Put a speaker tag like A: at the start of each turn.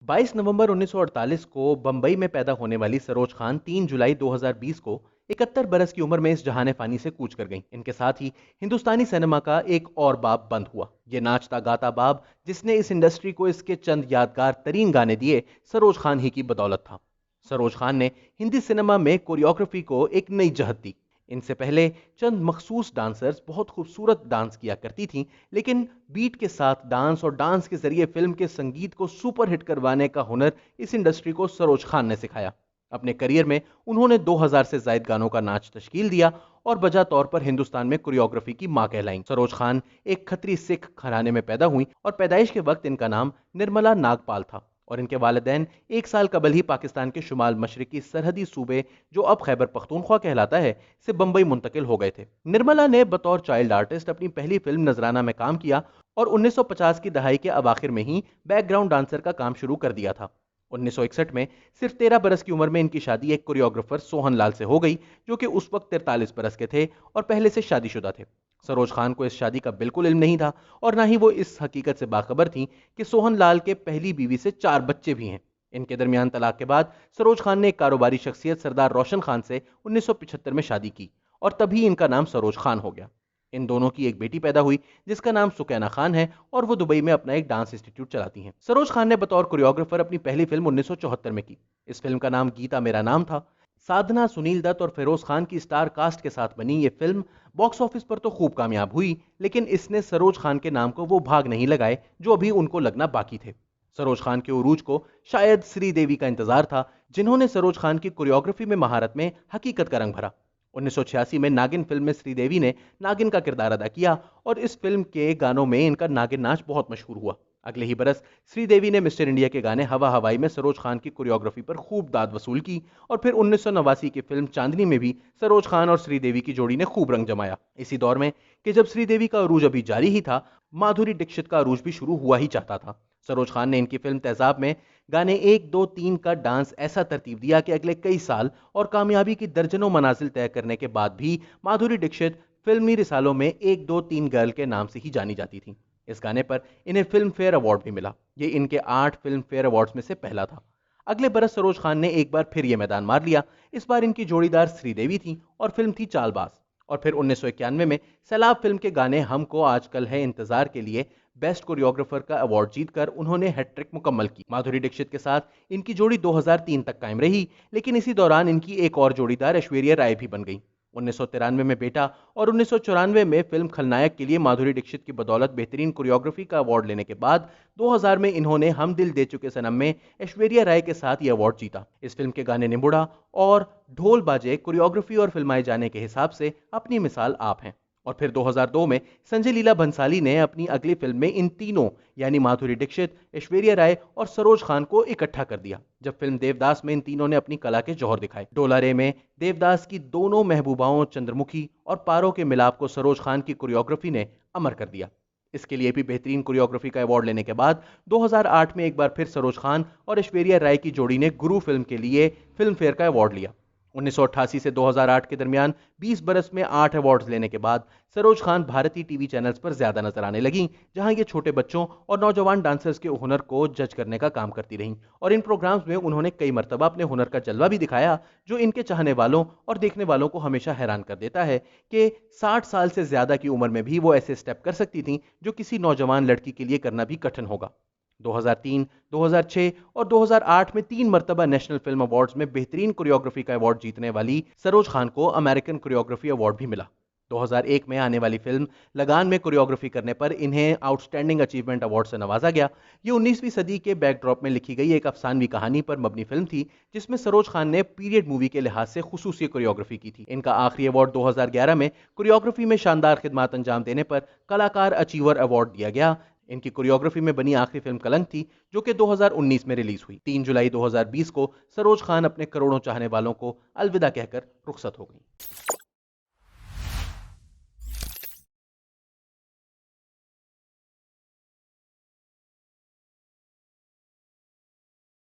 A: 22 नवंबर 1948 को बंबई में पैदा होने वाली सरोज खान 3 जुलाई 2020 को 71 बरस की उम्र में इस जहाने फानी से कूच कर गईं। इनके साथ ही हिंदुस्तानी सिनेमा का एक और बाब बंद हुआ। ये नाचता गाता बाब, जिसने इस इंडस्ट्री को इसके चंद यादगार तरीन गाने दिए, सरोज खान ही की बदौलत था। सरोज खान ने हिंदी सिनेमा में कोरियोग्राफी को एक नई जहत दी। इनसे पहले चंद मखसूस डांसर्स बहुत खूबसूरत डांस किया करती थीं, लेकिन बीट के साथ डांस और डांस के जरिए फिल्म के संगीत को सुपर हिट करवाने का हुनर इस इंडस्ट्री को सरोज खान ने सिखाया। अपने करियर में उन्होंने 2000 से ज्यादा गानों का नाच तश्कील दिया और बजा तौर पर हिंदुस्तान में कोरियोग्राफी की मां कहलाईं। सरोज खान एक खत्री सिख घराने में पैदा हुई और पैदाइश के वक्त इनका नाम निर्मला नागपाल था और इनके वालिदैन 1 साल कबल ही पाकिस्तान के शुमाल मशरकी सरहदी सूबे, जो अब खैबर पख्तूनख्वा कहलाता है, से बंबई मुंतकिल हो गए थे। निर्मला ने बतौर चाइल्ड आर्टिस्ट अपनी पहली फिल्म नजराना में काम किया और 1950 की दहाई के अवाखिर में ही बैकग्राउंड डांसर का काम शुरू कर दिया था। 1961 में सिर्फ 13 बरस की उम्र में इनकी शादी एक कोरियोग्राफर सोहन लाल से हो गई, जो कि उस वक्त 43 बरस के थे और पहले से शादीशुदा थे। सरोज खान को इस शादी का बिल्कुल इल्म नहीं था और ना ही वो इस हकीकत से बाखबर थी कि सोहन लाल के पहली बीवी से 4 बच्चे भी हैं। इनके दरमियान तलाक के बाद सरोज खान ने एक कारोबारी शख्सियत सरदार रोशन खान से 1975 में शादी की और तभी इनका नाम सरोज खान हो गया। इन दोनों की एक बेटी पैदा हुई जिसका नाम सुकैना खान है और वो दुबई में अपना एक डांस इंस्टीट्यूट चलाती हैं। सरोज खान ने बतौर कोरियोग्राफर अपनी पहली फिल्म 1974 में की। इस फिल्म का नाम गीता मेरा नाम था। साधना, सुनील दत्त और फिरोज खान की स्टार कास्ट के साथ बनी ये फिल्म बॉक्स ऑफिस पर तो खूब कामयाब हुई, लेकिन इसने सरोज खान के नाम को वो भाग नहीं लगाए जो अभी उनको लगना बाकी थे। सरोज खान के उरूज को शायद श्रीदेवी का इंतजार था, जिन्होंने सरोज खान की कोरियोग्राफी में महारत में हकीकत का रंग भरा। 1986 में नागिन फिल्म में श्रीदेवी ने नागिन का किरदार अदा किया और इस फिल्म के गानों में इनका नागिन नाच बहुत मशहूर हुआ। अगले ही बरस श्रीदेवी ने मिस्टर इंडिया के गाने हवा हवाई में सरोज खान की कोरियोग्राफी पर खूब दाद वसूल की और फिर 1989 की फिल्म चांदनी में भी सरोज खान और श्रीदेवी की जोड़ी ने खूब रंग जमाया। इसी दौर में कि जब श्रीदेवी का अरूज अभी जारी ही था, माधुरी दीक्षित का अरूज भी शुरू हुआ ही चाहता था। सरोज खान ने इनकी फिल्म तेजाब में गाने 1, 2, 3 का डांस ऐसा तरतीब दिया कि अगले कई साल और कामयाबी की दर्जनों मनाजिल तय करने के बाद भी माधुरी दीक्षित फिल्मी रिसालों में 1, 2, 3 गर्ल के नाम से ही जानी जाती थी। इस गाने पर इन्हें फिल्म फेयर अवार्ड भी मिला। ये इनके 8 फिल्म फेयर अवार्ड्स में से पहला था। अगले बरस सरोज खान ने एक बार फिर ये मैदान मार लिया। इस बार इनकी जोड़ीदार श्रीदेवी थी और फिल्म थी चालबाज। और फिर 1991 में सैलाब फिल्म के गाने हमको आजकल है इंतजार के लिए बेस्ट कोरियोग्राफर का अवार्ड जीतकर उन्होंने हैट्रिक मुकम्मल की। माधुरी दीक्षित के साथ इनकी जोड़ी 2003 तक कायम रही, लेकिन इसी दौरान इनकी एक और जोड़ीदार ऐश्वर्या राय भी बन गई। 1993 में बेटा और 1994 में फिल्म खलनायक के लिए माधुरी दीक्षित की बदौलत बेहतरीन कोरियोग्राफी का अवार्ड लेने के बाद 2000 में इन्होंने हम दिल दे चुके सनम में ऐश्वर्या राय के साथ यह अवार्ड जीता। इस फिल्म के गाने निमुड़ा और ढोल बाजे कोरियोग्राफी और फिल्माए जाने के हिसाब से अपनी मिसाल आप हैं। और फिर 2002 में संजय लीला भंसाली ने अपनी अगली फिल्म में इन तीनों यानी माधुरी दीक्षित, ऐश्वर्या राय और सरोज खान को इकट्ठा कर दिया, जब फिल्म देवदास में इन तीनों ने अपनी कला के जौहर दिखाए। डोला रे में देवदास की दोनों महबूबाओं चंद्रमुखी और पारो के मिलाप को सरोज खान की कोरियोग्राफी ने अमर कर दिया। इसके लिए भी बेहतरीन कोरियोग्राफी का अवार्ड लेने के बाद 2008 में एक बार फिर सरोज खान और ऐश्वर्या राय की जोड़ी ने गुरु फिल्म के लिए फिल्म फेयर का अवार्ड लिया। 1988 से 2008 के दरमियान 20 बरस में 8 अवार्ड्स लेने के बाद सरोज खान भारतीय टीवी चैनल्स पर ज्यादा नजर आने लगी, जहां ये छोटे बच्चों और नौजवान डांसर्स के हुनर को जज करने का काम करती रहीं। और इन प्रोग्राम्स में उन्होंने कई मरतबा अपने हुनर का जलवा भी दिखाया, जो इनके चाहने वालों और देखने वालों को हमेशा हैरान कर देता है कि 60 साल से ज्यादा की उम्र में भी वो ऐसे स्टेप कर सकती थीं जो किसी नौजवान लड़की के लिए करना भी कठिन होगा। 2003, 2006 और 2008 में 3 मरतबा नेशनल फिल्म अवार्ड्स में बेहतरीन कोरियोग्राफी का अवार्ड जीतने वाली सरोज खान को अमेरिकन कोरियोग्राफी अवार्ड भी मिला। 2001 में आने वाली फिल्म लगान में कोरियोग्राफी करने पर इन्हें आउटस्टैंडिंग अचीवमेंट अवार्ड से नवाजा गया। ये 19वीं सदी के बैकड्रॉप में लिखी गई एक अफसानवी कहानी पर मबनी फिल्म थी, जिसमें सरोज खान ने पीरियड मूवी के लिहाज से खुसूसी कोरियोग्राफी की थी। इनका आखिरी अवार्ड 2011 में कोरियोग्राफी में शानदार खिदमत अंजाम देने पर कलाकार अचीवर अवार्ड दिया गया। इनकी कोरियोग्राफी में बनी आखिरी फिल्म कलंक थी, जो कि 2019 में रिलीज हुई। 3 जुलाई 2020 को सरोज खान अपने करोड़ों चाहने वालों को अलविदा कहकर रुखसत हो गई।